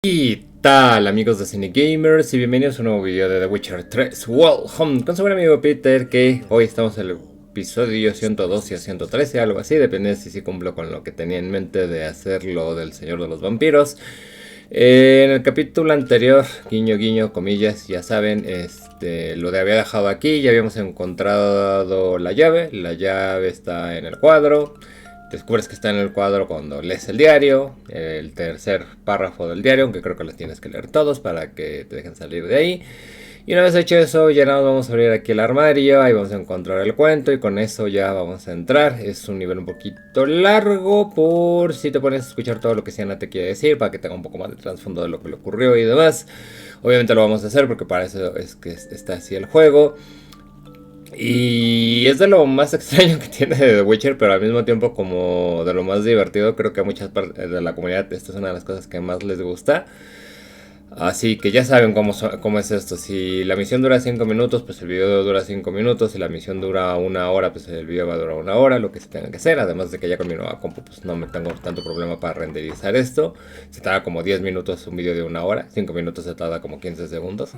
¿Qué tal, amigos de CINEGamers? Y bienvenidos a un nuevo video de The Witcher 3 Welcome con su buen amigo Peter, que hoy estamos en el episodio 112 a 113, algo así, depende si sí cumplo con lo que tenía en mente de hacerlo del Señor de los Vampiros. En el capítulo anterior, guiño guiño, comillas, ya saben, lo había dejado aquí, ya habíamos encontrado la llave está en el cuadro. Descubres que está en el cuadro cuando lees el diario, el tercer párrafo del diario, aunque creo que los tienes que leer todos para que te dejen salir de ahí. Y una vez hecho eso, ya nos vamos a abrir aquí el armario, ahí vamos a encontrar el cuento y con eso ya vamos a entrar. Es un nivel un poquito largo por si te pones a escuchar todo lo que Sienna te quiere decir, para que tenga un poco más de trasfondo de lo que le ocurrió y demás. Obviamente lo vamos a hacer porque para eso es que está así el juego. Y es de lo más extraño que tiene de The Witcher, pero al mismo tiempo como de lo más divertido. Creo que a muchas partes de la comunidad esta es una de las cosas que más les gusta. Así que ya saben cómo es esto. Si la misión dura 5 minutos, pues el video dura 5 minutos. Si la misión dura 1 hora, pues el video va a durar 1 hora, lo que se tenga que hacer. Además de que ya con mi nueva compu pues no me tengo tanto problema para renderizar esto. Se tarda como 10 minutos un video de 1 hora. 5 minutos se tarda como 15 segundos.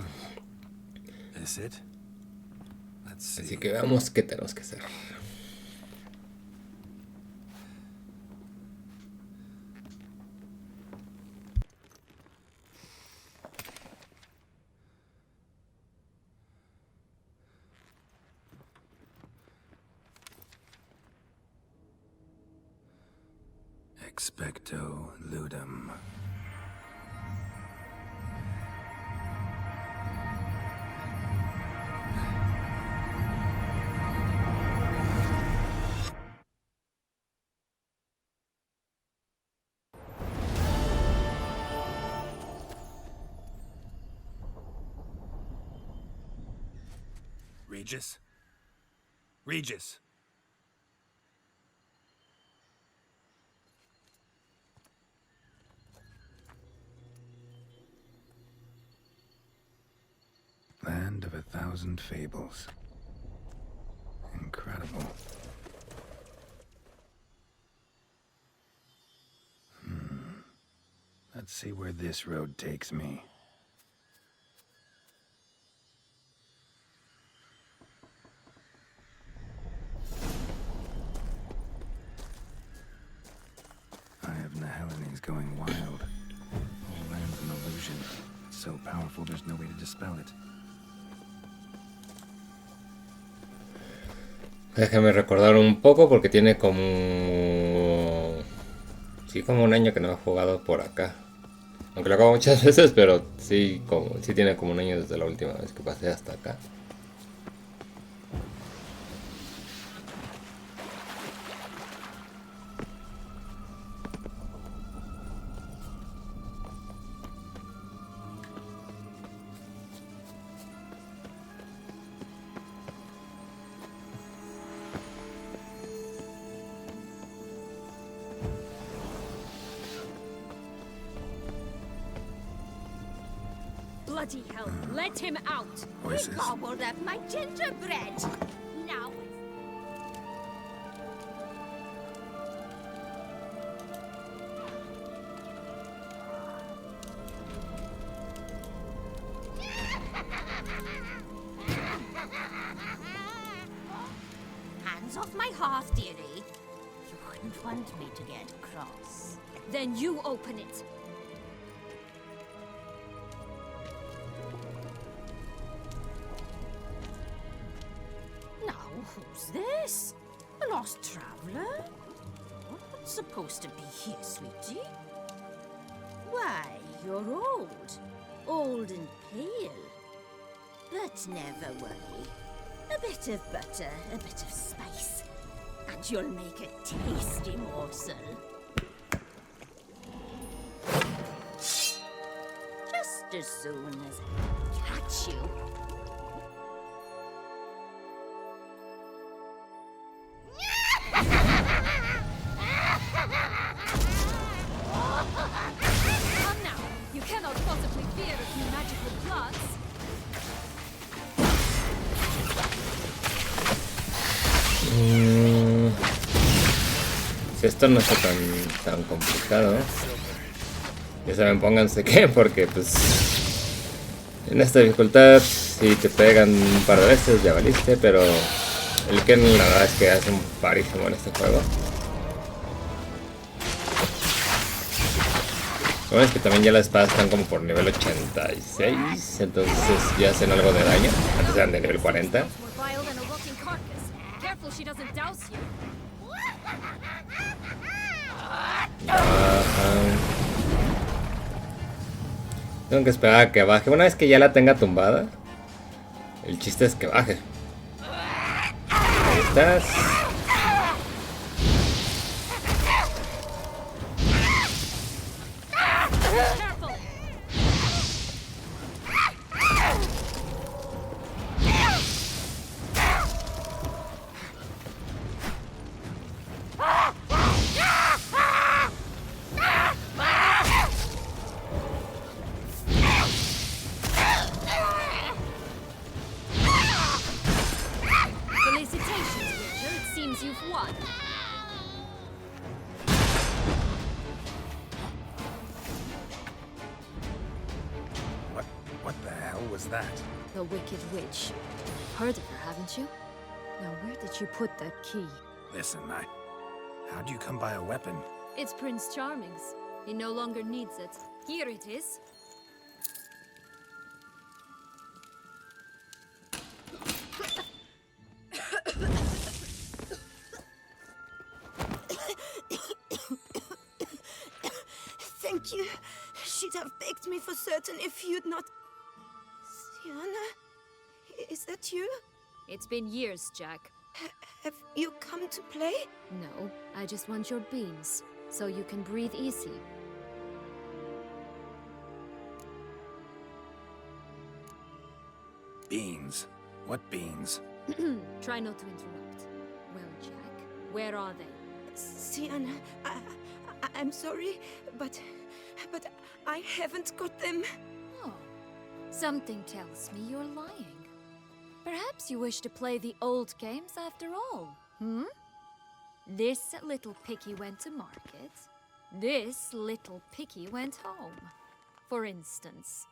Así que veamos qué tenemos que hacer. Expecto ludum. Regis? Regis! Land of 1,000 fables. Incredible. Let's see where this road takes me. Going wild. All land's an illusion. It's so powerful there's no way to dispel it. Déjame recordar un poco porque tiene como... Sí, como un año que no he jugado por acá. Aunque lo hago muchas veces, pero sí tiene como un año desde la última vez que pasé hasta acá. Bloody hell, let him out! Voices. He gobbled up my gingerbread! Now hands off my hearth, dearie. You wouldn't want me to get cross. Then you open it. Who's this? A lost traveler? What's supposed to be here, sweetie? Why, you're old. Old and pale. But never worry. A bit of butter, a bit of spice, and you'll make a tasty morsel. Just as soon as I catch you. Come now, you cannot possibly fear a few magical plants. Esto no está tan complicado. Ya saben, pónganse que, porque pues en esta dificultad si te pegan un par de veces ya valiste, pero el Ken la verdad es que hace un parísimo en este juego. Lo bueno es que también ya las espadas están como por nivel 86, entonces ya hacen algo de daño. Antes eran de nivel 40. Tengo que esperar a que baje. Una vez que ya la tenga tumbada, el chiste es que baje. Ahí estás. What the hell was that? The Wicked Witch. Heard of her, haven't you? Now, where did you put that key? Listen, how'd you come by a weapon? It's Prince Charming's. He no longer needs it. Here it is. Thank you. She'd have begged me for certain if you'd not... Sienna? Is that you? It's been years, Jack. Have you come to play? No, I just want your beans, so you can breathe easy. Beans? What beans? Try not to interrupt. Well, Jack, where are they? Sienna, I'm sorry, but I haven't got them. Oh, something tells me you're lying. Perhaps you wish to play the old games after all, hmm? This little piggy went to market. This little piggy went home, for instance.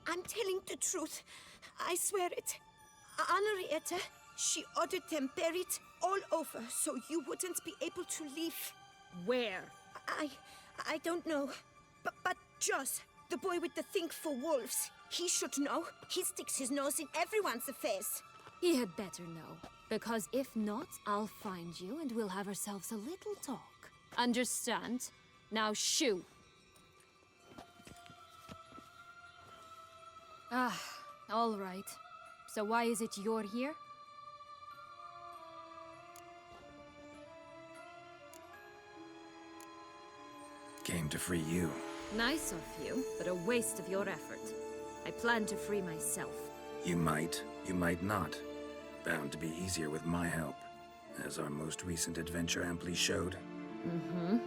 I'm telling the truth. I swear it. Henrietta, she ordered them buried all over so you wouldn't be able to leave. Where? I don't know. But Joss, the boy with the thing for wolves, he should know. He sticks his nose in everyone's affairs. He had better know, because if not, I'll find you and we'll have ourselves a little talk. Understand? Now shoo! Ah, all right. So why is it you're here? Came to free you. Nice of you, but a waste of your effort. I plan to free myself. You might not. Bound to be easier with my help, as our most recent adventure amply showed. Mm-hmm.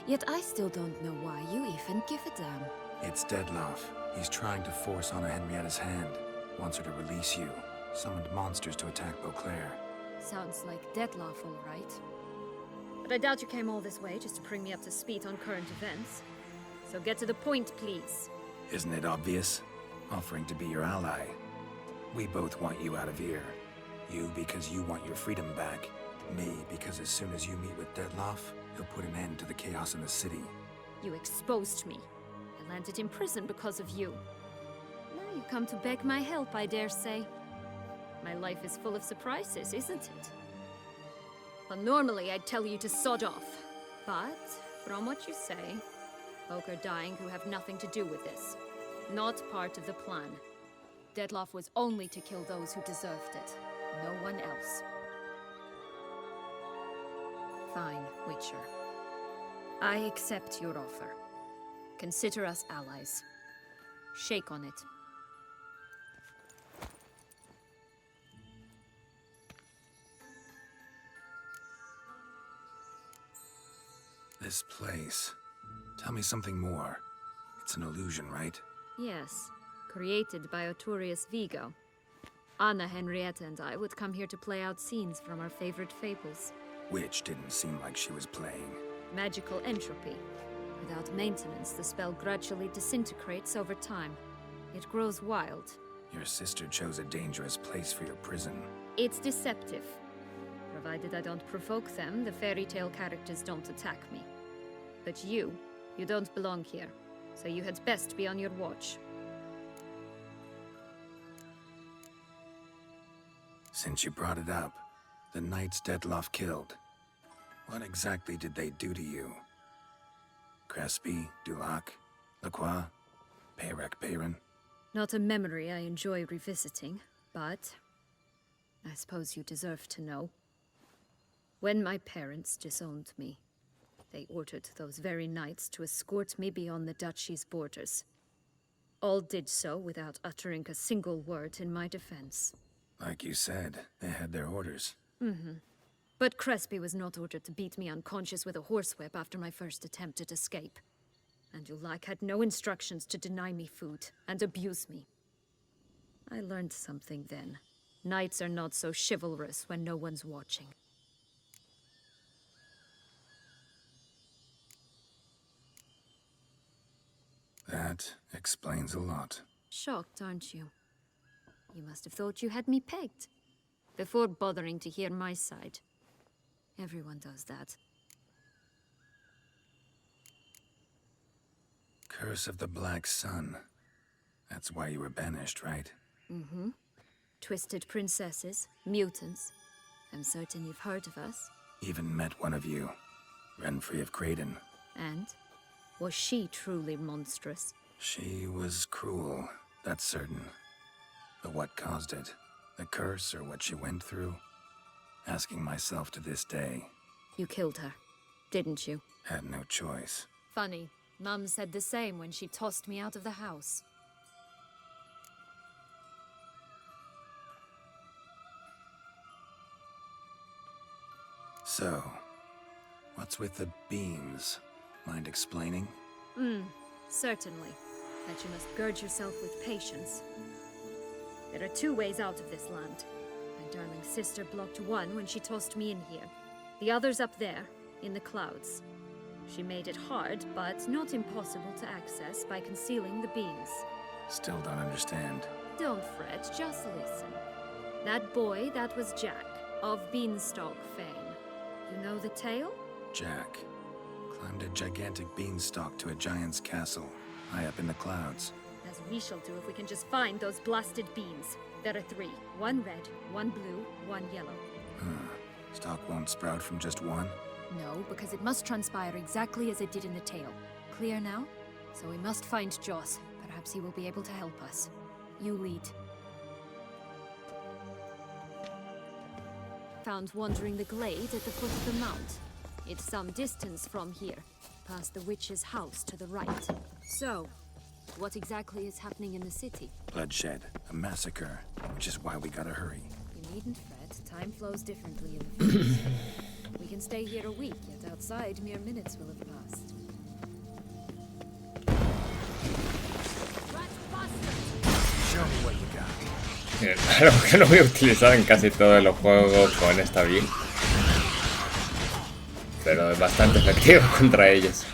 Yet I still don't know why you even give a damn. It's Deadloff. He's trying to force Anna Henrietta's hand. Wants her to release you. Summoned monsters to attack Beauclair. Sounds like Deadloff, all right. But I doubt you came all this way just to bring me up to speed on current events. So get to the point, please. Isn't it obvious? Offering to be your ally. We both want you out of here. You because you want your freedom back. Me because as soon as you meet with Deadloff, he'll put an end to the chaos in the city. You exposed me. I landed in prison because of you. Now you come to beg my help, I dare say. My life is full of surprises, isn't it? Well, normally I'd tell you to sod off. But, from what you say, folk are dying who have nothing to do with this. Not part of the plan. Deadloff was only to kill those who deserved it. No one else. Fine, Witcher. I accept your offer. Consider us allies. Shake on it. This place. Tell me something more. It's an illusion, right? Yes, created by Arturius Vigo. Anna, Henrietta, and I would come here to play out scenes from our favorite fables. Which didn't seem like she was playing. Magical entropy. Without maintenance, the spell gradually disintegrates over time. It grows wild. Your sister chose a dangerous place for your prison. It's deceptive. Provided I don't provoke them, the fairy tale characters don't attack me. But you don't belong here, so you had best be on your watch. Since you brought it up, the knights Detloff killed. What exactly did they do to you? Crespi, Dulac, Lacroix, Peyrac Peyran? Not a memory I enjoy revisiting, but I suppose you deserve to know. When my parents disowned me, they ordered those very knights to escort me beyond the duchy's borders. All did so without uttering a single word in my defense. Like you said, they had their orders. But Crespi was not ordered to beat me unconscious with a horsewhip after my first attempt at escape. And Dulac had no instructions to deny me food and abuse me. I learned something then. Knights are not so chivalrous when no one's watching. That explains a lot. Shocked, aren't you? You must have thought you had me pegged. Before bothering to hear my side. Everyone does that. Curse of the Black Sun. That's why you were banished, right? Twisted princesses, mutants. I'm certain you've heard of us. Even met one of you. Renfrey of Creighton. And? Was she truly monstrous? She was cruel, that's certain. But what caused it? The curse or what she went through? Asking myself to this day. You killed her, didn't you? Had no choice. Funny. Mum said the same when she tossed me out of the house. So, what's with the beans? Mind explaining? Certainly. But you must gird yourself with patience. There are two ways out of this land. My darling sister blocked one when she tossed me in here. The other's up there, in the clouds. She made it hard, but not impossible to access by concealing the beans. Still don't understand. Don't fret, just listen. That boy, that was Jack, of Beanstalk fame. You know the tale? Jack climbed a gigantic beanstalk to a giant's castle, high up in the clouds. As we shall do if we can just find those blasted beans. There are 3. 1 red, 1 blue, 1 yellow. Stalk won't sprout from just one? No, because it must transpire exactly as it did in the tale. Clear now? So we must find Joss. Perhaps he will be able to help us. You lead. Found wandering the glade at the foot of the mount. It's some distance from here, past the witch's house to the right. So, what exactly is happening in the city? Bloodshed, a massacre, which is why we gotta hurry. You needn't fret. Time flows differently in the fields. We can stay here a week, yet outside mere minutes will have passed. Show me what you got. Algo que no voy a utilizar en casi todos los juegos con esta build. Pero es bastante efectivo contra ellos.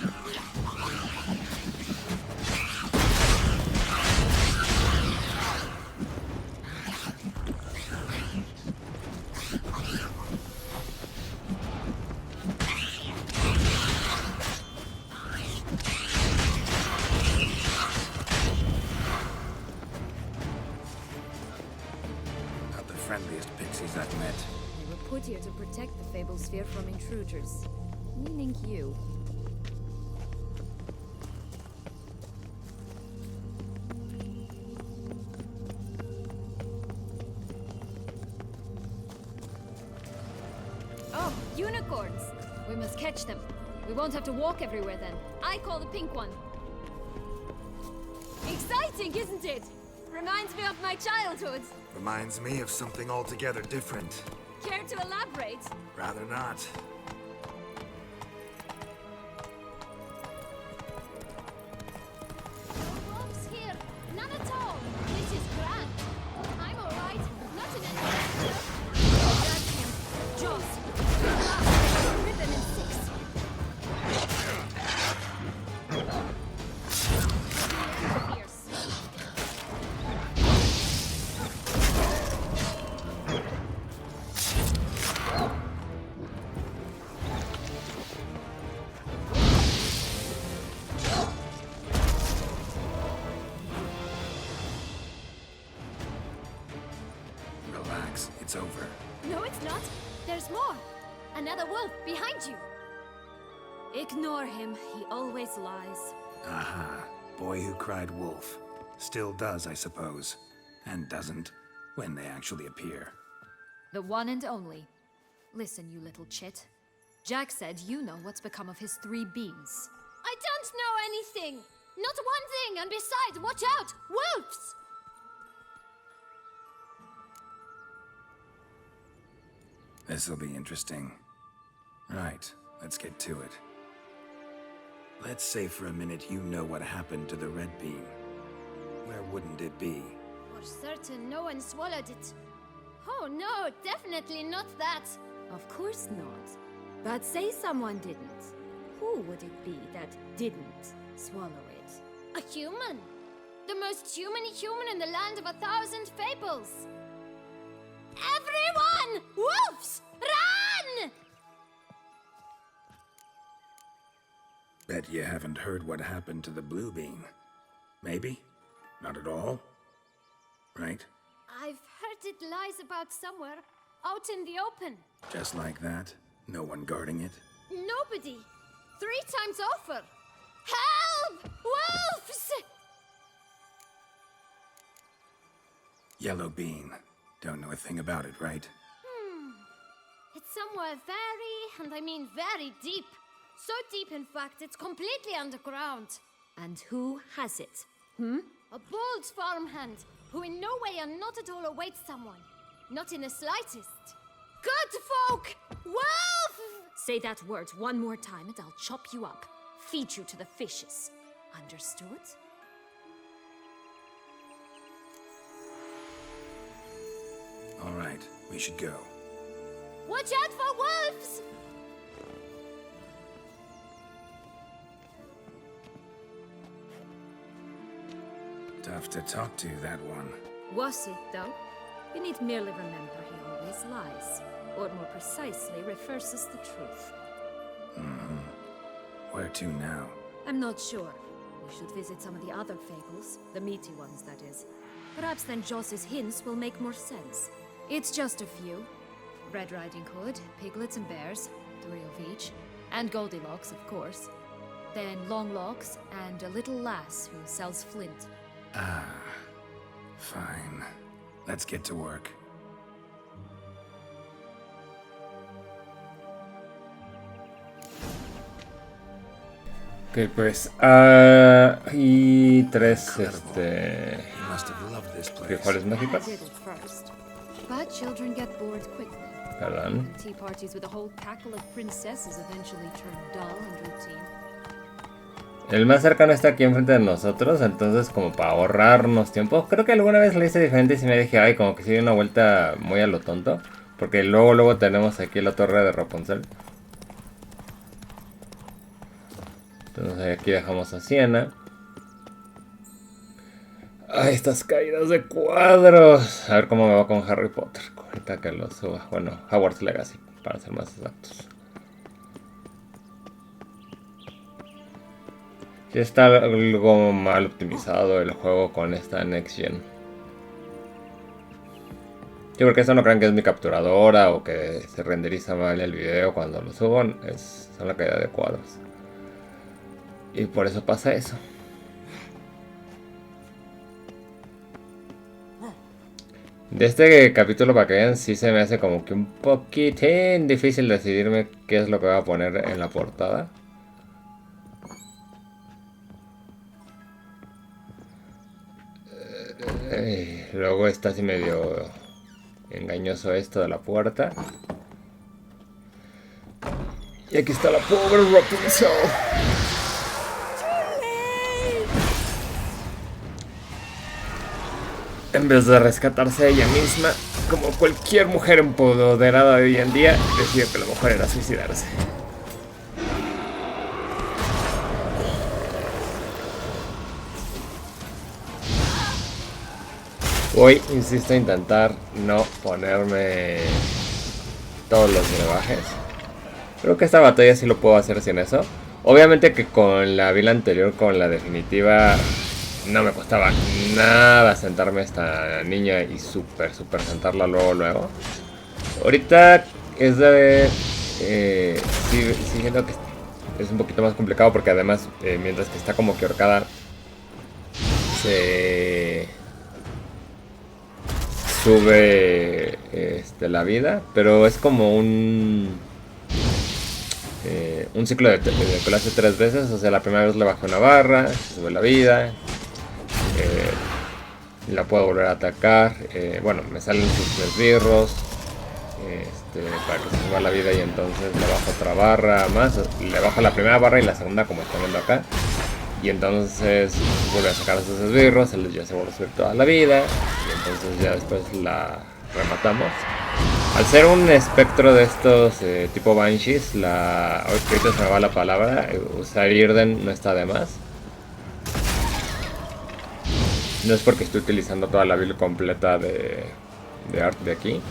They were put here to protect the Fable Sphere from intruders. Meaning you. Oh, unicorns! We must catch them. We won't have to walk everywhere then. I call the pink one. Exciting, isn't it? Reminds me of my childhood. Reminds me of something altogether different. Care to elaborate? Rather not. No ropes here. None at all. This is grand. I'm all right. Not in any danger. That's him. Jaws. Rip him in 6. it's over. No, it's not. There's more. Another wolf behind you. Ignore him. He always lies. Aha. Boy who cried wolf. Still does, I suppose. And doesn't, when they actually appear. The one and only. Listen, you little chit. Jack said you know what's become of his 3 beans. I don't know anything! Not one thing, and besides, watch out! Wolves! This'll be interesting. Right, let's get to it. Let's say for a minute you know what happened to the red bean. Where wouldn't it be? For certain, no one swallowed it. Oh no, definitely not that. Of course not. But say someone didn't. Who would it be that didn't swallow it? A human! The most human in the land of 1,000 fables! Everyone! Wolves! Run! Bet you haven't heard what happened to the blue bean. Maybe? Not at all? Right? I've heard it lies about somewhere, out in the open. Just like that? No one guarding it? Nobody! 3 times over! Help! Wolves! Yellow bean. Don't know a thing about it, right? It's somewhere very, and I mean very deep. So deep, in fact, it's completely underground. And who has it? A bold farmhand, who in no way and not at all awaits someone. Not in the slightest. Good folk! Wolf! Say that word one more time and I'll chop you up. Feed you to the fishes. Understood? All right, we should go. Watch out for wolves! Tough to talk to, that one. Was it, though? You need merely remember he always lies. Or more precisely, reverses the truth. Where to now? I'm not sure. We should visit some of the other fables. The meaty ones, that is. Perhaps then Joss's hints will make more sense. It's just a few. Red Riding Hood, piglets and bears, 3 of each. And Goldilocks, of course. Then Longlocks, and a little lass who sells flint. Ah, fine. Let's get to work. Ok, pues y 3 You must have loved this place. frijoles mágicos. I did at first. But children get bored quickly. Perdón. Tea parties with a whole cackle of princesses eventually turn dull and routine. El más cercano está aquí enfrente de nosotros, entonces como para ahorrarnos tiempo. Creo que alguna vez lo hice diferente y sí me dije, ay, como que sí dio una vuelta muy a lo tonto. Porque luego tenemos aquí la torre de Rapunzel. Entonces aquí dejamos a Siena. Ay, estas caídas de cuadros. A ver cómo me va con Harry Potter. Ahorita que lo suba. Bueno, Hogwarts Legacy, para ser más exactos. Sí está algo mal optimizado el juego con esta Next Gen. Sí, porque eso no crean que es mi capturadora o que se renderiza mal el video cuando lo subo. Son la caída de cuadros. Y por eso pasa eso. De este capítulo, para que vean, sí se me hace como que un poquitín difícil decidirme qué es lo que voy a poner en la portada. Luego está así medio engañoso esto de la puerta. Y aquí está la pobre Rapunzel. En vez de rescatarse a ella misma, como cualquier mujer empoderada de hoy en día, decidió que lo mejor era suicidarse. Hoy insisto en intentar no ponerme todos los brebajes. Creo que esta batalla sí lo puedo hacer sin eso. Obviamente que con la build anterior, con la definitiva, no me costaba nada sentarme a esta niña y super sentarla luego. Ahorita es de... sí siento que es un poquito más complicado porque además, mientras que está como que ahorcada, se sube la vida, pero es como un ciclo de que lo hace 3 veces. O sea, la primera vez le bajé una barra, se sube la vida, la puedo volver a atacar, bueno, me salen sus esbirros, para que se suba la vida, y entonces le bajo otra barra más, le bajo la primera barra y la segunda como están viendo acá, y entonces vuelve a sacar sus esbirros, ya se vuelve a subir toda la vida, y entonces ya después la rematamos. Al ser un espectro de estos tipo Banshees, ahorita se me va la palabra, usar Irden no está de más. No es porque estoy utilizando toda la build completa de art de aquí.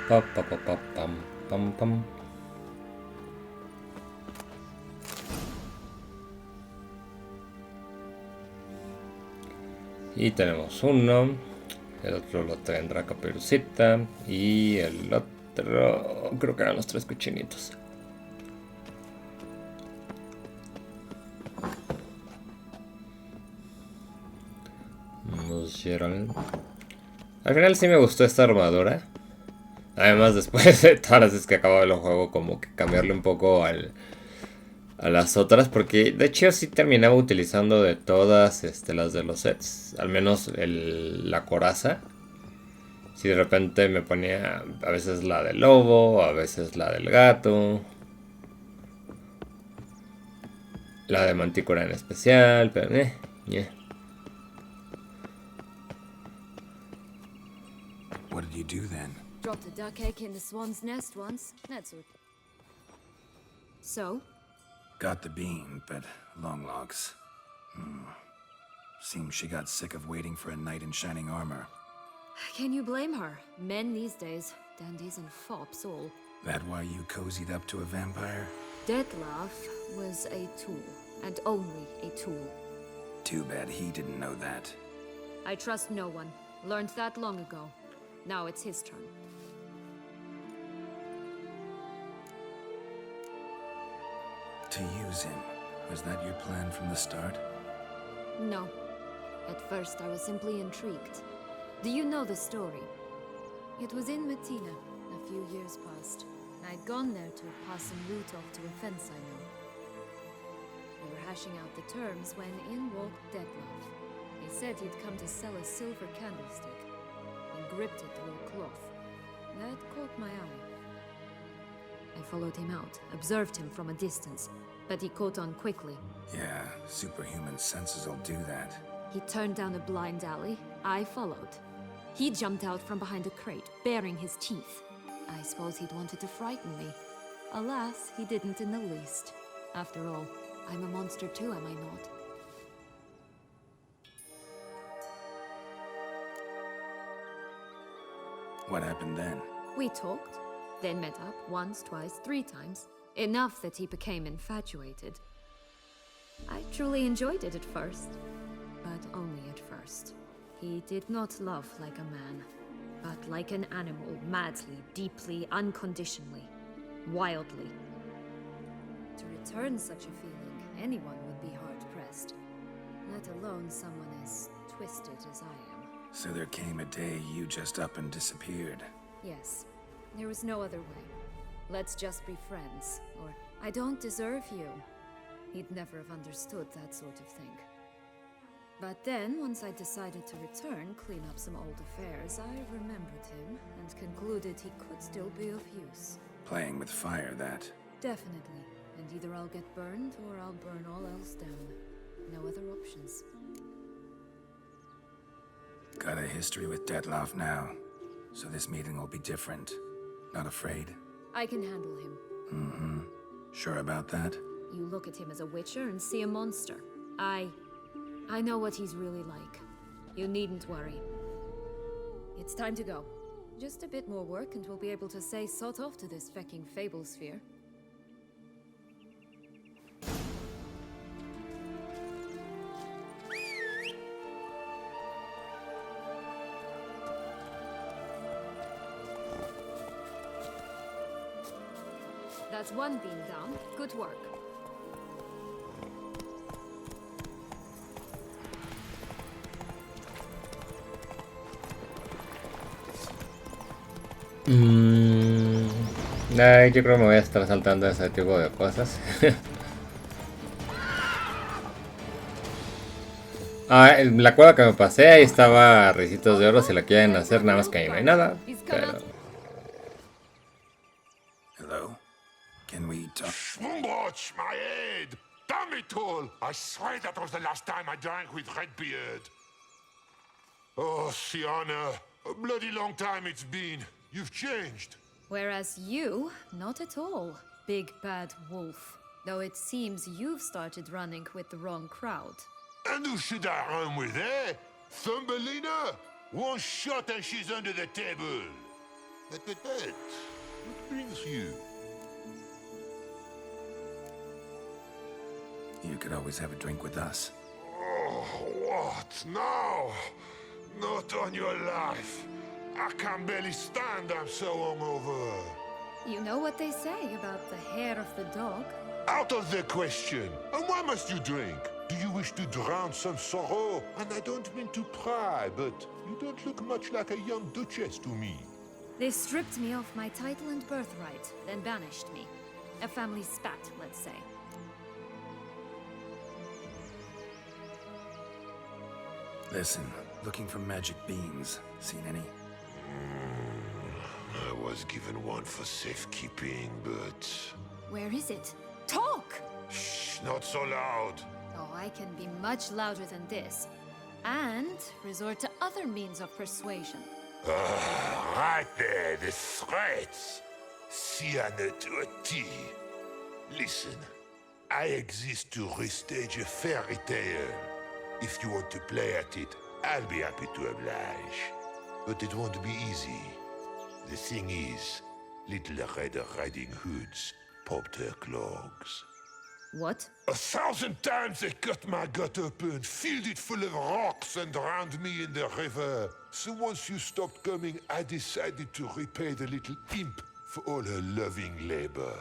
Pa, pa, pa, pa, pam, pam, pam. Y tenemos uno. El otro lo tendrá Caperucita. Y el otro... creo que eran los 3 cochinitos. Vamos, Gerald. Al final sí me gustó esta armadura. Además, después de todas las veces que acabo el juego, como que cambiarle un poco a las otras. Porque de hecho sí terminaba utilizando de todas las de los sets. Al menos la coraza. Si de repente me ponía a veces la del lobo, a veces la del gato. La de mantícora en especial, pero yeah. What did you do then? Dropped a duck egg in the swan's nest once. That's what. So? Got the bean, but long logs. Seems she got sick of waiting for a knight in shining armor. Can you blame her? Men these days, dandies and fops all. That why you cozied up to a vampire? Detlef was a tool, and only a tool. Too bad he didn't know that. I trust no one. Learned that long ago. Now it's his turn. To use him. Was that your plan from the start? No. At first I was simply intrigued. Do you know the story? It was in Metina, a few years past. I'd gone there to pass some loot off to a fence I know. We were hashing out the terms when in walked Detlef. He said he'd come to sell a silver candlestick, and gripped it through a cloth. That caught my eye. I followed him out, observed him from a distance, but he caught on quickly. Yeah, superhuman senses will do that. He turned down a blind alley. I followed. He jumped out from behind a crate, baring his teeth. I suppose he'd wanted to frighten me. Alas, he didn't in the least. After all, I'm a monster too, am I not? What happened then? We talked, then met up once, twice, 3 times. Enough that he became infatuated. I truly enjoyed it at first, but only at first. He did not love like a man, but like an animal, madly, deeply, unconditionally, wildly. To return such a feeling, anyone would be hard-pressed, let alone someone as twisted as I am. So there came a day you just up and disappeared. Yes, there is no other way. Let's just be friends, or I don't deserve you. He'd never have understood that sort of thing. But then, once I decided to return, clean up some old affairs, I remembered him and concluded he could still be of use. Playing with fire, that. Definitely. And either I'll get burned or I'll burn all else down. No other options. Got a history with Detloff now, so this meeting will be different. Not afraid? I can handle him. Mm-hmm. Sure about that? You look at him as a witcher and see a monster. I know what he's really like. You needn't worry. It's time to go. Just a bit more work and we'll be able to say sod off to this fecking fable sphere. That's one beam down. Good work. Yo creo que me voy a estar saltando ese tipo de cosas. La cueva que me pasé, ahí estaba Ricitos de Oro si la quieren hacer, nada más que ahí no hay nada. Pero... Hello? Can we talk? Watch my head! Damn it all! I swear that was the last time I drank with Redbeard. Oh, Sienna, a bloody long time it's been. You've changed. Whereas you, not at all, big bad wolf. Though it seems you've started running with the wrong crowd. And who should I run with, eh? Thumbelina? One shot and she's under the table. But, what brings you? You could always have a drink with us. Oh, what now? Not on your life. I can barely stand, I'm so hungover. You know what they say about the hair of the dog? Out of the question. And why must you drink? Do you wish to drown some sorrow? And I don't mean to pry, but you don't look much like a young duchess to me. They stripped me of my title and birthright, then banished me. A family spat, let's say. Listen, looking for magic beans. Seen any? I was given one for safekeeping, but... Where is it? Talk! Shh, not so loud. Oh, I can be much louder than this. And resort to other means of persuasion. Right there, the threats. Sienna to a T. Listen, I exist to restage a fairy tale. If you want to play at it, I'll be happy to oblige. But it won't be easy. The thing is, Little Red Riding Hoods popped her clogs. What? 1,000 times they cut my gut open, filled it full of rocks and drowned me in the river. So once you stopped coming, I decided to repay the little imp for all her loving labor.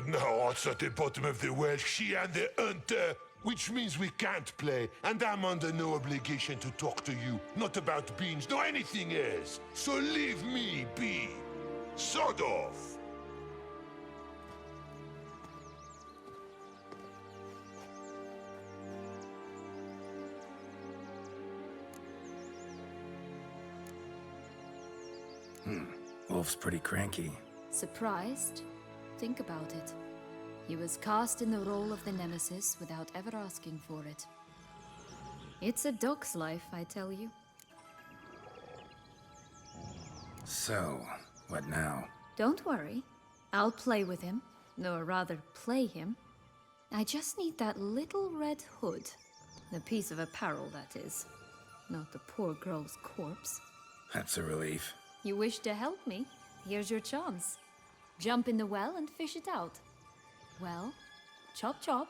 Now it's at the bottom of the well, she and the hunter, which means we can't play, and I'm under no obligation to talk to you, not about beans, nor anything else. So leave me be. Sod off. Wolf's pretty cranky. Surprised? Think about it. He was cast in the role of the nemesis without ever asking for it. It's a dog's life, I tell you. So, what now? Don't worry. I'll play with him. Or rather, play him. I just need that little red hood. The piece of apparel, that is. Not the poor girl's corpse. That's a relief. You wish to help me? Here's your chance. Jump in the well and fish it out. Well, chop chop.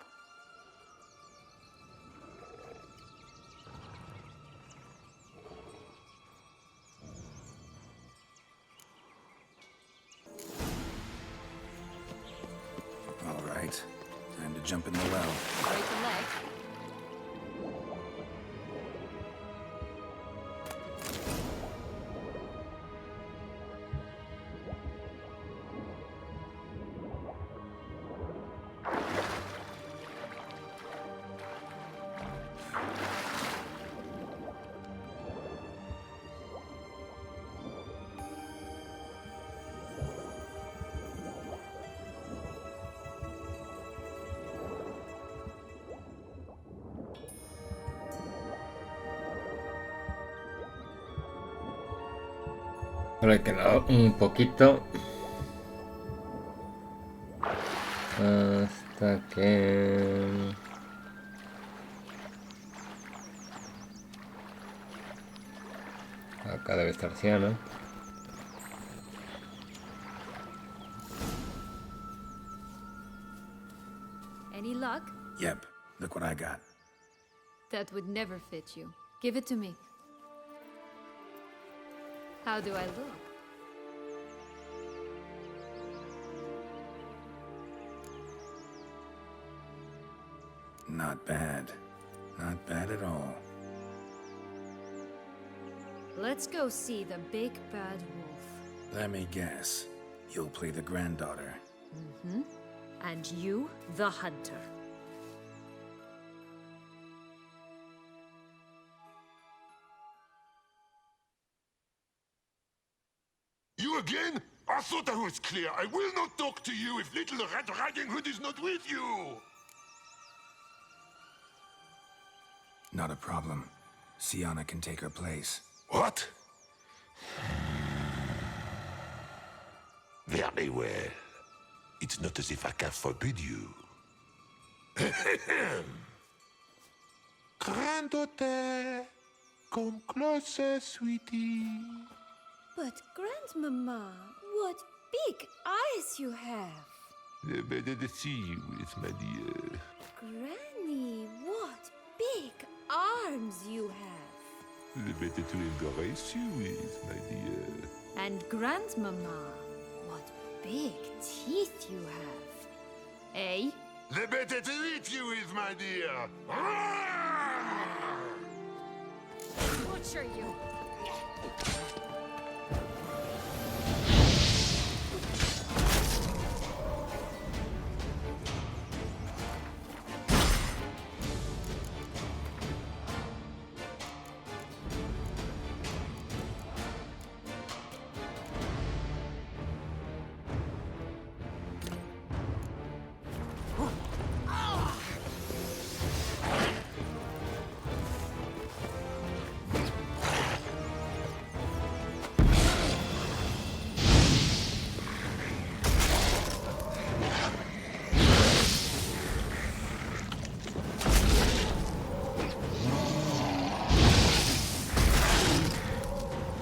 All right. Time to jump in the well. Break a leg. mejor hay que no, un poquito. Hasta que... Acá debe estar Ciano. Any luck? Yep, look what I got. That would never fit you. Give it to me. How do I look? Not bad. Not bad at all. Let's go see the big bad wolf. Let me guess. You'll play the granddaughter. Mm-hmm. And you, the hunter. You again? I thought I was clear. I will not talk to you if little Red Riding Hood is not with you. Not a problem. Sienna can take her place. What? Very well. It's not as if I can forbid you. Granddaughter, come closer, sweetie. But, Grandmama, what big eyes you have. The better to see you with, my dear. Granny, what big arms you have. The better to embrace you with, my dear. And Grandmama, what big teeth you have. Eh? The better to eat you with, my dear. Butcher you.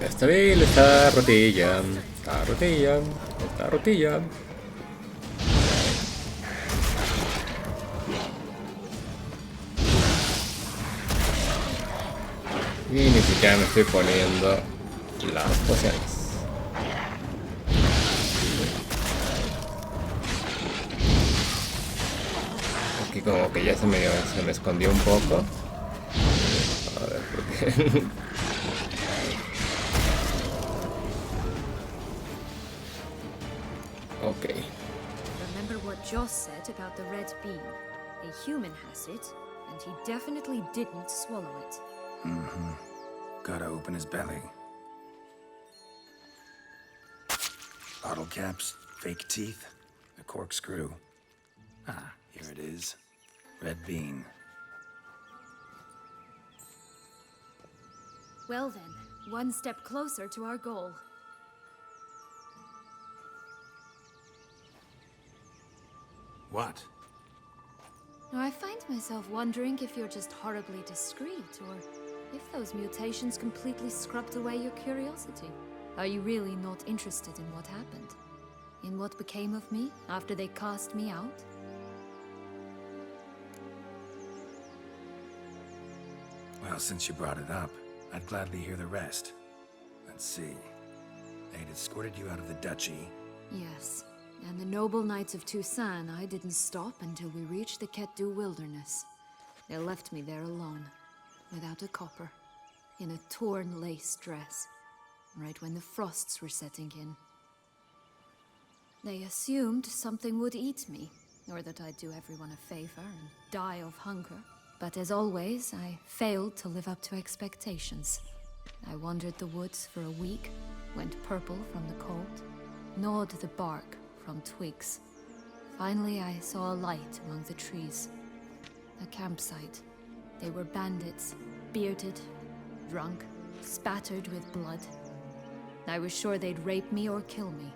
Está bien, está rotilla. Está rotilla. Está rotilla. Y ni siquiera me estoy poniendo las pociones. Aquí como que ya se me escondió un poco. A ver, ¿por qué? Okay. Remember what Joss said about the red bean? A human has it, and he definitely didn't swallow it. Mm-hmm. Gotta open his belly. Bottle caps, fake teeth, a corkscrew. Ah, here it is. Red bean. Well then, one step closer to our goal. What? Now, I find myself wondering if you're just horribly discreet, or if those mutations completely scrubbed away your curiosity. Are you really not interested in what happened? In what became of me after they cast me out? Well, since you brought it up, I'd gladly hear the rest. Let's see. They'd escorted you out of the duchy. Yes. And the noble knights of Toussaint, I didn't stop until we reached the Ketdu wilderness. They left me there alone, without a copper, in a torn lace dress, right when the frosts were setting in. They assumed something would eat me, or that I'd do everyone a favor and die of hunger. But as always, I failed to live up to expectations. I wandered the woods for a week, went purple from the cold, gnawed the bark from twigs. Finally, I saw a light among the trees. A campsite. They were bandits, bearded, drunk, spattered with blood. I was sure they'd rape me or kill me.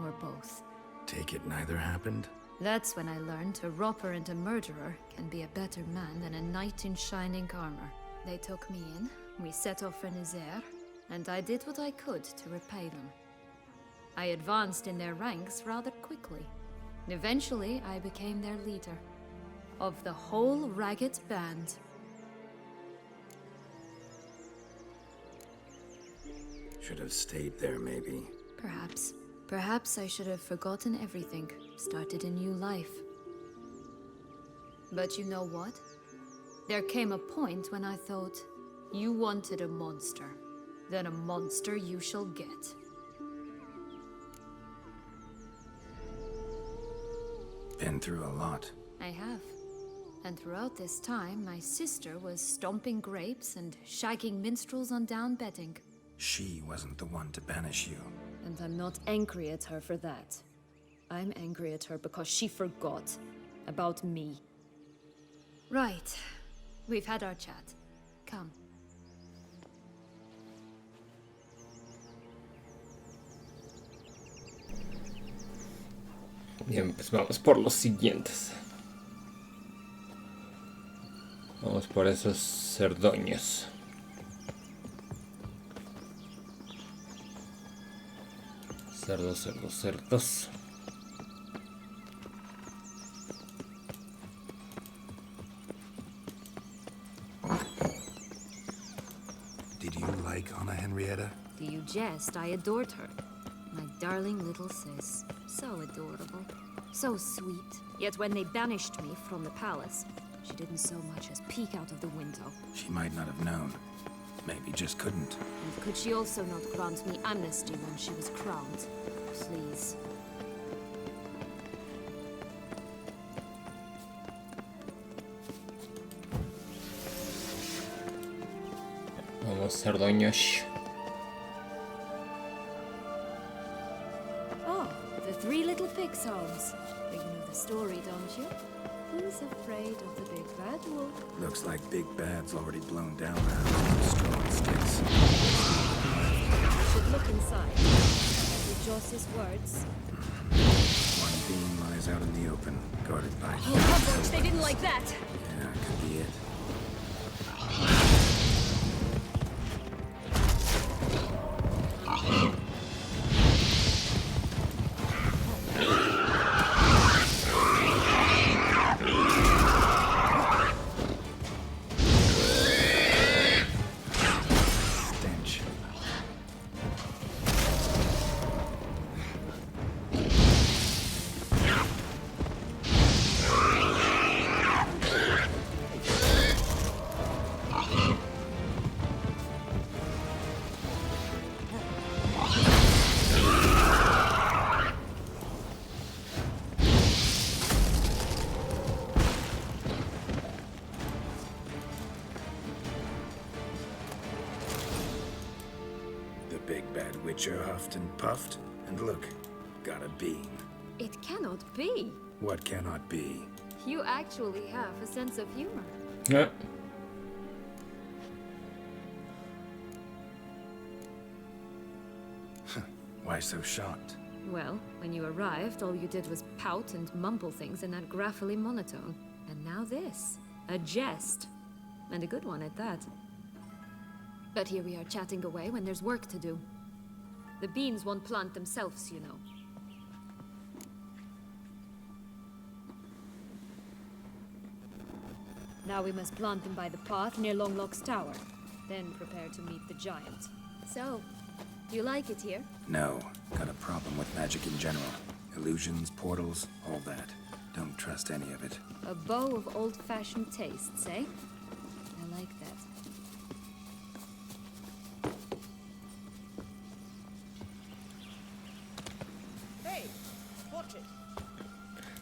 Or both. Take it neither happened? That's when I learned a robber and a murderer can be a better man than a knight in shining armor. They took me in, we set off for Nizel, and I did what I could to repay them. I advanced in their ranks rather quickly. Eventually, I became their leader. Of the whole ragged band. Should have stayed there, maybe. Perhaps. Perhaps I should have forgotten everything, started a new life. But you know what? There came a point when I thought, you wanted a monster. Then a monster you shall get. Been through a lot. I have. And throughout this time, my sister was stomping grapes and shagging minstrels on down bedding. She wasn't the one to banish you. And I'm not angry at her for that. I'm angry at her because she forgot about me. Right. We've had our chat. Come. Bien, pues vamos por los siguientes. Vamos por esos cerdoños. Cerdos, cerdos, cerdos. Did you like Anna Henrietta? Do you jest? I adored her. My darling little sis. So adorable. So sweet. Yet when they banished me from the palace, she didn't so much as peek out of the window. She might not have known. Maybe just couldn't. And could she also not grant me amnesty when she was crowned? Please. Vamos, cerdoños. Oh, the three little pigs' homes. You know the story, don't you? Who's afraid of the big bad wolf? Looks like Big Bad's already blown down the house with straw and sticks. You should look inside. With Joss's words. One beam lies out in the open, guarded by... Oh, Humbug, they didn't like that! Yeah, could be it. Witcher huffed and puffed, and look, got a beam. It cannot be. What cannot be? You actually have a sense of humor. Yeah. Why so shocked? Well, when you arrived, all you did was pout and mumble things in that graphily monotone. And now this. A jest. And a good one at that. But here we are chatting away when there's work to do. The beans won't plant themselves, you know. Now we must plant them by the path near Longlock's tower. Then prepare to meet the giant. So, you like it here? No. Got a problem with magic in general. Illusions, portals, all that. Don't trust any of it. A bow of old-fashioned tastes, eh? I like that.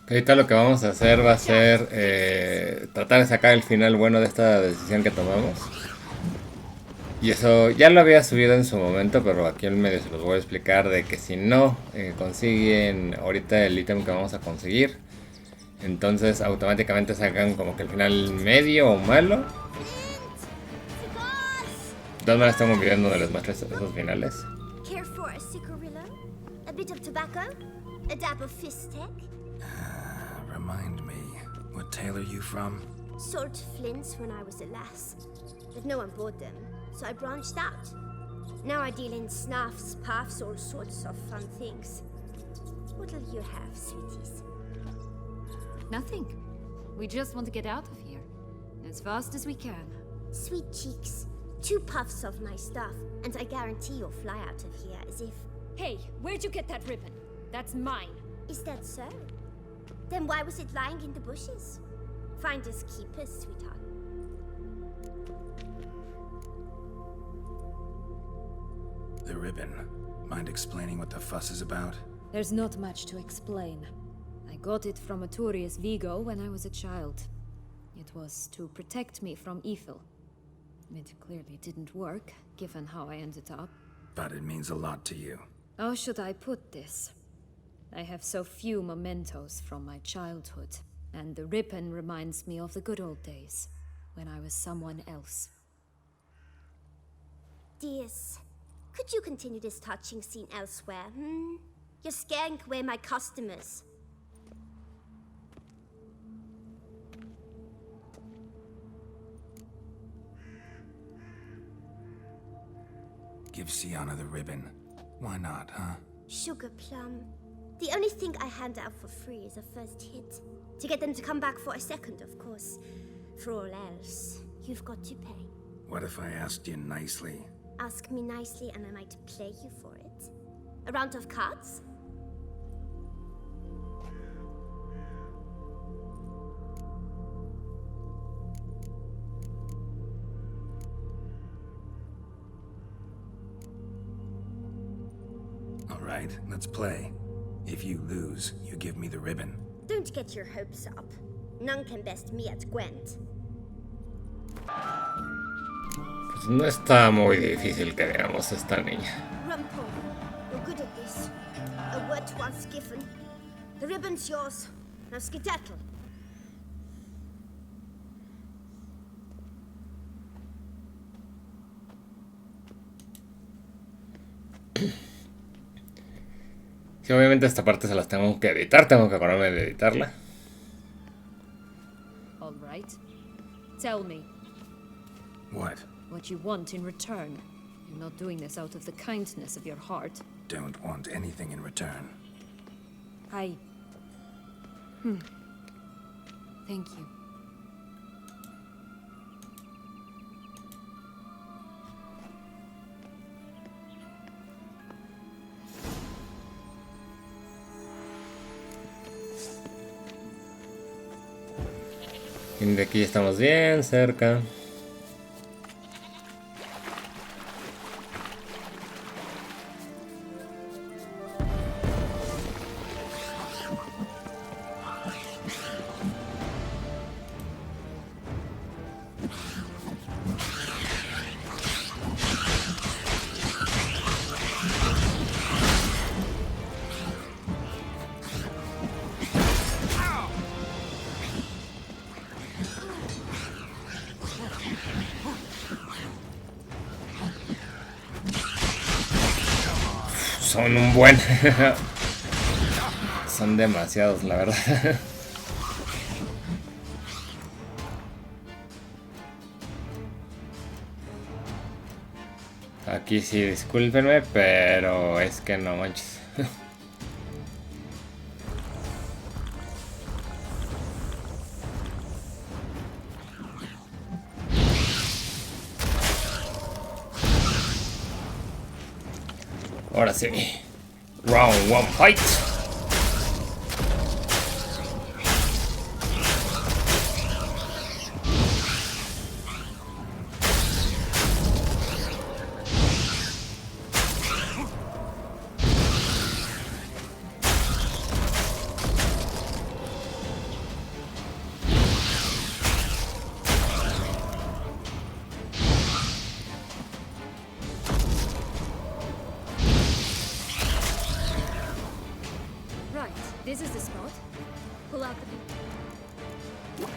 Ahorita lo que vamos a hacer va a ser tratar de sacar el final bueno de esta decisión que tomamos. Y eso ya lo había subido en su momento, pero aquí en medio se los voy a explicar de que si no consiguen ahorita el ítem que vamos a conseguir, entonces automáticamente sacan como que el final medio o malo. De todas maneras tengo un video donde les muestro esos finales. a cigarillo, a bit of tobacco, a dab of fistek. Remind me, what tale are you from? Sold flints when I was a lass, but no one bought them, so I branched out. Now I deal in snuffs, puffs, all sorts of fun things. What'll you have, sweeties? Nothing. We just want to get out of here. As fast as we can. Sweet cheeks. 2 puffs of my stuff, and I guarantee you'll fly out of here as if... Hey, where'd you get that ribbon? That's mine. Is that so? Then why was it lying in the bushes? Finders keepers, sweetheart. The ribbon. Mind explaining what the fuss is about? There's not much to explain. I got it from a Turius Vigo when I was a child. It was to protect me from evil. It clearly didn't work, given how I ended up. But it means a lot to you. How should I put this? I have so few mementos from my childhood, and the ribbon reminds me of the good old days, when I was someone else. Dears, could you continue this touching scene elsewhere, You're scaring away my customers. Give Sienna the ribbon. Why not, huh? Sugar plum. The only thing I hand out for free is a first hit. To get them to come back for a second, of course. For all else, you've got to pay. What if I asked you nicely? Ask me nicely and I might play you for it. A round of cards? All right, let's play. If you lose, you give me the ribbon. Don't get your hopes up. None can best me at Gwent. Pues no está muy difícil que veamos esta niña. Rumpel, you're good at this. A word once given. The ribbon's yours. Now skedaddle. Sí, obviamente esta parte se las tengo que editar, tengo que acordarme de editarla. All right. Tell me. What? What you want in return. You're not doing this out of the kindness of your heart. Don't want anything in return. Thank you. Y de aquí estamos bien cerca. Son un buen. Son demasiados, la verdad. Aquí sí, discúlpenme, pero es que no manches. Ahora sí. Round 1 fight. This is the spot. Pull out the boot.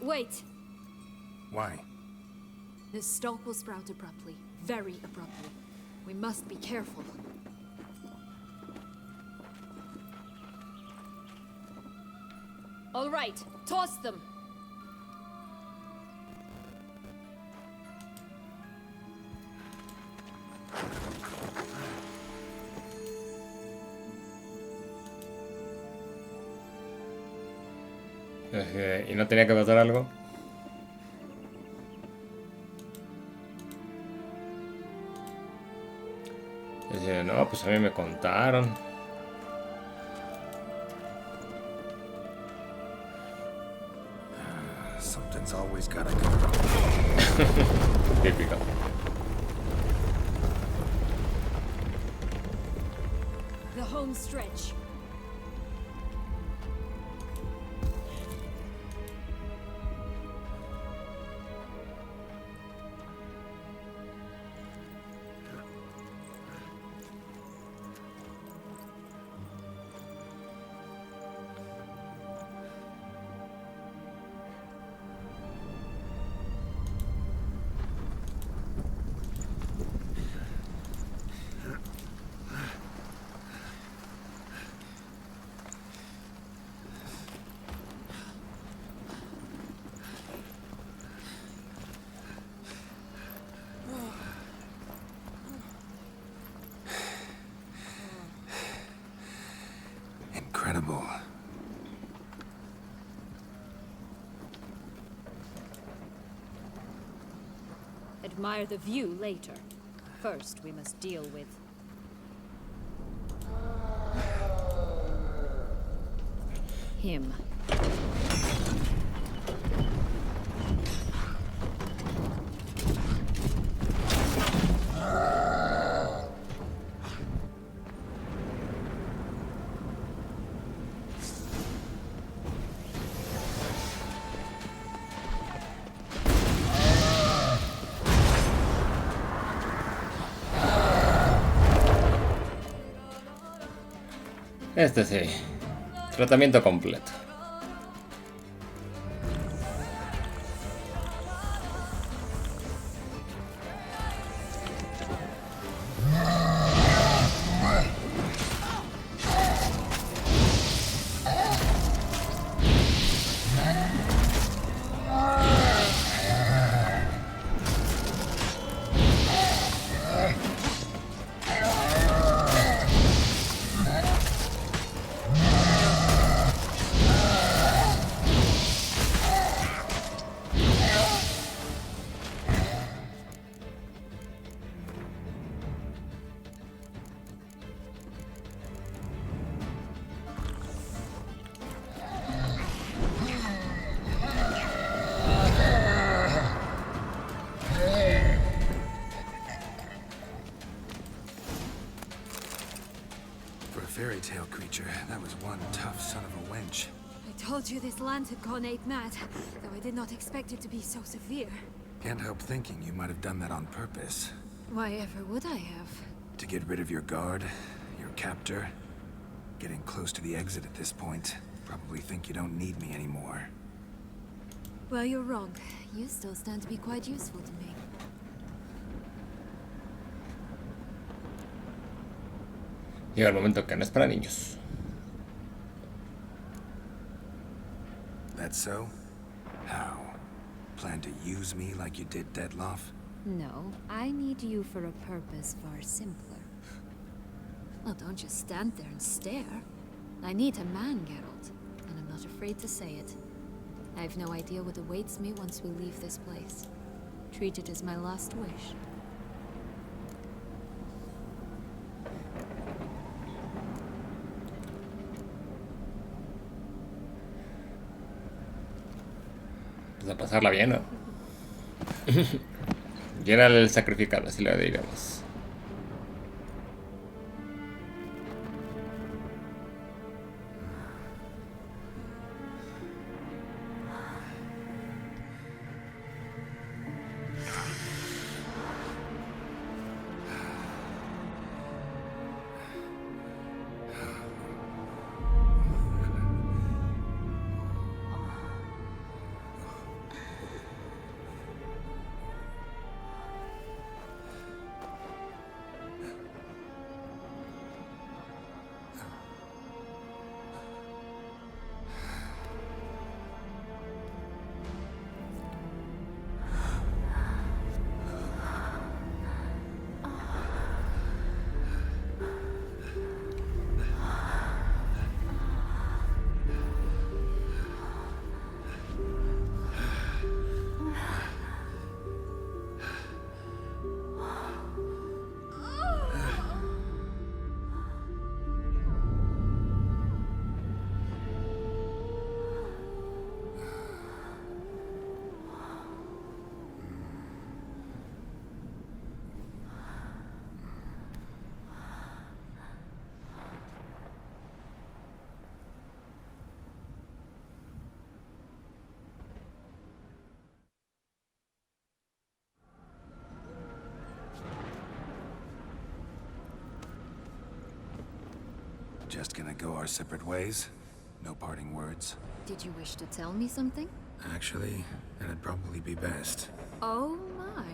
Wait! Why? This stalk will sprout abruptly. Very abruptly. We must be careful. All right, toss them! ¿Y no tenía que pasar algo? Dice, no, pues a mí me contaron. Something's always gotta go. Típico. The home stretch. Incredible. Admire the view later. First, we must deal with... him. Este sí. Tratamiento completo. Fairy tale creature. That was one tough son of a wench. I told you this land had gone ape mad, though I did not expect it to be so severe. Can't help thinking you might have done that on purpose. Why ever would I have? To get rid of your guard, your captor. Getting close to the exit at this point. Probably think you don't need me anymore. Well, you're wrong. You still stand to be quite useful to me. Llega el momento que no es para niños. That so? How? Plan to use me like you did Dettloff? No, I need you for a purpose far simpler. Well, don't just stand there and stare. I need a man, Geralt, and I'm not afraid to say it. I have no idea what awaits me once we leave this place. Treat it as my last wish. Pues a pasarla bien, ¿no? Llena el sacrificado, así lo diremos. Just gonna go our separate ways? No parting words? Did you wish to tell me something? Actually, that'd probably be best. Oh my.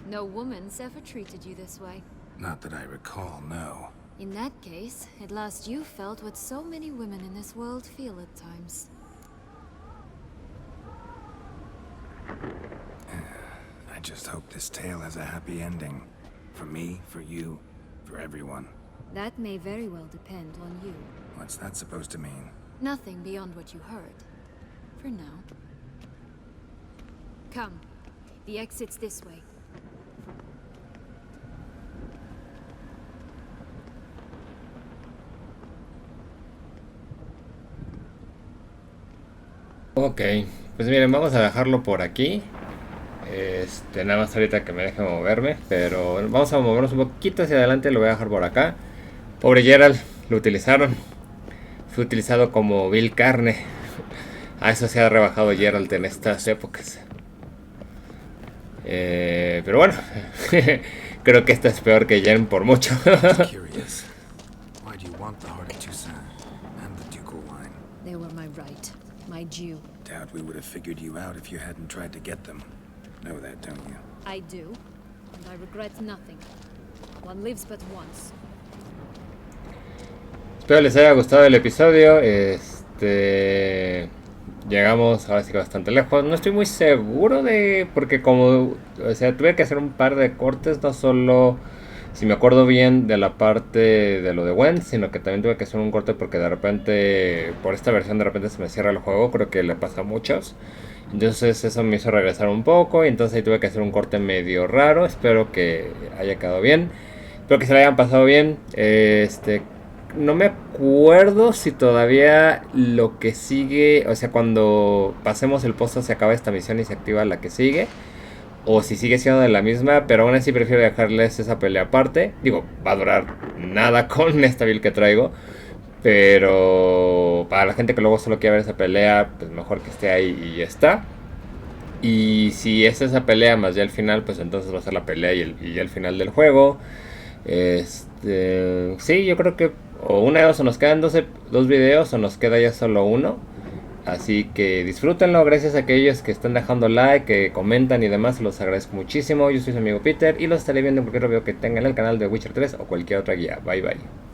No woman's ever treated you this way. Not that I recall, no. In that case, at last you felt what so many women in this world feel at times. I just hope this tale has a happy ending. For me, for you, for everyone. That may very well depend on you. What's that supposed to mean? Nothing beyond what you heard. For now. Come. The exit's this way. Ok, pues miren, vamos a dejarlo por aquí. Nada más ahorita que me deje moverme, pero vamos a movernos un poquito hacia adelante, lo voy a dejar por acá. Pobre Gerald, lo utilizaron. Fue utilizado como vil carne. A eso se ha rebajado Gerald en estas épocas. Pero bueno, creo que esta es peor que Jen por mucho. Curious. Why do you want the heart of Toussaint and the ducal line? They were my right. My due. Doubt we would have figured you out if you hadn't tried to get them. Know that, don't you? I do. And I regret nothing. One lives but once. Espero les haya gustado el episodio. Llegamos ahora sí que bastante lejos. No estoy muy seguro de... Porque como... O sea, tuve que hacer un par de cortes. No solo... Si me acuerdo bien de la parte de lo de Gwen, sino que también tuve que hacer un corte porque de repente... Por esta versión de repente se me cierra el juego. Creo que le pasa a muchos. Entonces eso me hizo regresar un poco. Y entonces ahí tuve que hacer un corte medio raro. Espero que haya quedado bien. Espero que se lo hayan pasado bien. No me acuerdo si todavía lo que sigue, o sea, cuando pasemos el pozo se acaba esta misión y se activa la que sigue, o si sigue siendo de la misma, pero aún así prefiero dejarles esa pelea aparte. Digo, va a durar nada con esta build que traigo, pero para la gente que luego solo quiere ver esa pelea, pues mejor que esté ahí y ya está. Y si es esa pelea más ya el final, pues entonces va a ser la pelea y ya el final del juego. Sí, yo creo que o una de dos, o nos quedan dos videos o nos queda ya solo uno. Así que disfrútenlo, gracias a aquellos que están dejando like, que comentan y demás, los agradezco muchísimo. Yo soy su amigo Peter y los estaré viendo en cualquier video que tengan en el canal de Witcher 3 o cualquier otra guía. Bye bye.